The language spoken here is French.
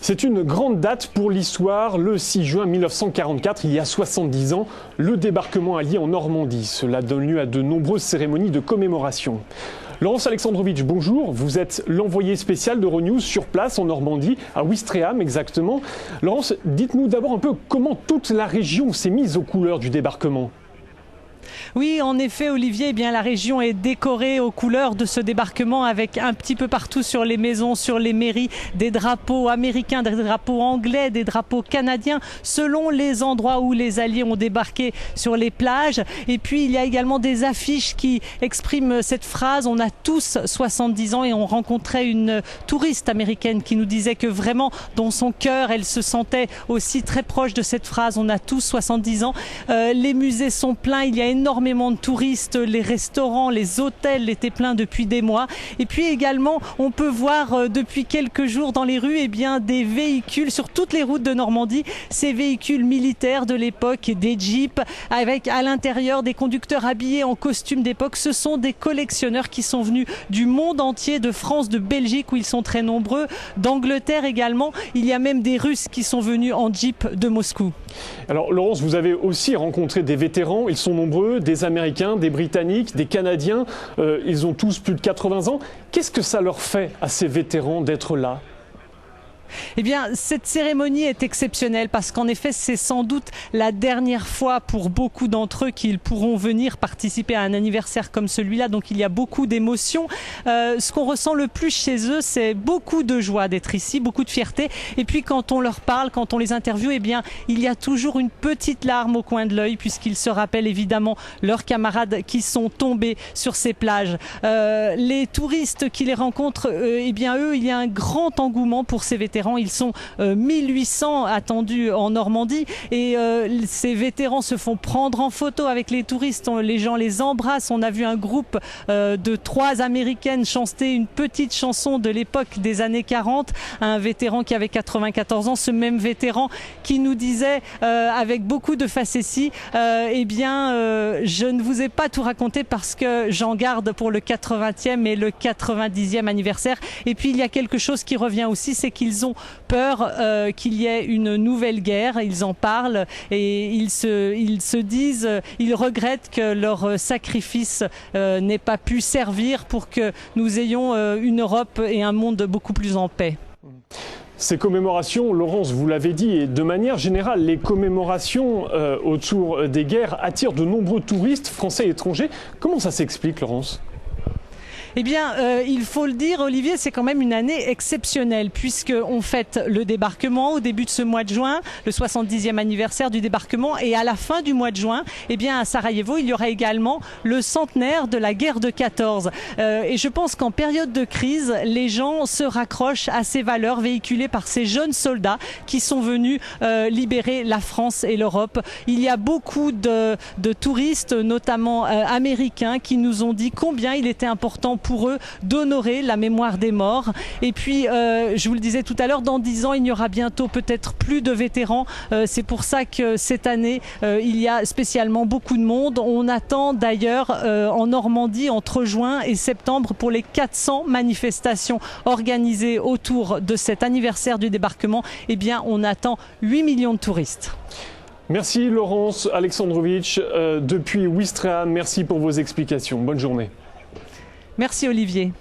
C'est une grande date pour l'histoire. Le 6 juin 1944, il y a 70 ans, le débarquement allié en Normandie. Cela donne lieu à de nombreuses cérémonies de commémoration. Laurence Alexandrovitch, bonjour. Vous êtes l'envoyé spécial d'Euronews sur place en Normandie, à Ouistreham exactement. Laurence, dites-nous d'abord un peu comment toute la région s'est mise aux couleurs du débarquement. Oui, en effet, Olivier, eh bien, la région est décorée aux couleurs de ce débarquement avec un petit peu partout sur les maisons, sur les mairies, des drapeaux américains, des drapeaux anglais, des drapeaux canadiens, selon les endroits où les Alliés ont débarqué sur les plages. Et puis, il y a également des affiches qui expriment cette phrase « On a tous 70 ans » et on rencontrait une touriste américaine qui nous disait que vraiment, dans son cœur, elle se sentait aussi très proche de cette phrase « On a tous 70 ans ». Les musées sont pleins, il y a énormément de touristes, les restaurants, les hôtels étaient pleins depuis des mois. Et puis également, on peut voir depuis quelques jours dans les rues des véhicules sur toutes les routes de Normandie, ces véhicules militaires de l'époque, des jeeps, avec à l'intérieur des conducteurs habillés en costume d'époque. Ce sont des collectionneurs qui sont venus du monde entier, de France, de Belgique où ils sont très nombreux, d'Angleterre également. Il y a même des Russes qui sont venus en jeep de Moscou. Alors Laurence, vous avez aussi rencontré des vétérans, ils sont nombreux, des Américains, des Britanniques, des Canadiens, ils ont tous plus de 80 ans. Qu'est-ce que ça leur fait à ces vétérans d'être là ? Eh bien, cette cérémonie est exceptionnelle parce qu'en effet, c'est sans doute la dernière fois pour beaucoup d'entre eux qu'ils pourront venir participer à un anniversaire comme celui-là. Donc, il y a beaucoup d'émotions. Ce qu'on ressent le plus chez eux, c'est beaucoup de joie d'être ici, beaucoup de fierté. Et puis, quand on leur parle, quand on les interviewe, eh bien, il y a toujours une petite larme au coin de l'œil puisqu'ils se rappellent évidemment leurs camarades qui sont tombés sur ces plages. Les touristes qui les rencontrent, eh bien, eux, il y a un grand engouement pour ces vétérans. Ils sont 1800 attendus en Normandie et ces vétérans se font prendre en photo avec les touristes. Les gens les embrassent. On a vu un groupe de 3 Américaines chanter une petite chanson de l'époque des années 40. Un vétéran qui avait 94 ans, ce même vétéran qui nous disait avec beaucoup de facéties je ne vous ai pas tout raconté parce que j'en garde pour le 80e et le 90e anniversaire. Et puis il y a quelque chose qui revient aussi, c'est qu'ils ont peur qu'il y ait une nouvelle guerre. Ils en parlent et ils se disent, ils regrettent que leur sacrifice n'ait pas pu servir pour que nous ayons une Europe et un monde beaucoup plus en paix. Ces commémorations, Laurence, vous l'avez dit, et de manière générale, les commémorations autour des guerres attirent de nombreux touristes français et étrangers. Comment ça s'explique, Laurence ? Eh bien, il faut le dire, Olivier, c'est quand même une année exceptionnelle puisqu'on fête le débarquement au début de ce mois de juin, le 70e anniversaire du débarquement, et à la fin du mois de juin, eh bien, à Sarajevo, il y aura également le centenaire de la guerre de 14. Et je pense qu'en période de crise, les gens se raccrochent à ces valeurs véhiculées par ces jeunes soldats qui sont venus libérer la France et l'Europe. Il y a beaucoup de touristes, notamment américains, qui nous ont dit combien il était important pour eux d'honorer la mémoire des morts. Et puis, je vous le disais tout à l'heure, dans 10 ans, il n'y aura bientôt peut-être plus de vétérans. C'est pour ça que cette année, il y a spécialement beaucoup de monde. On attend d'ailleurs en Normandie entre juin et septembre pour les 400 manifestations organisées autour de cet anniversaire du débarquement. Eh bien, on attend 8 millions de touristes. Merci Laurence Alexandrovitch depuis Ouistreham. Merci pour vos explications. Bonne journée. Merci Olivier.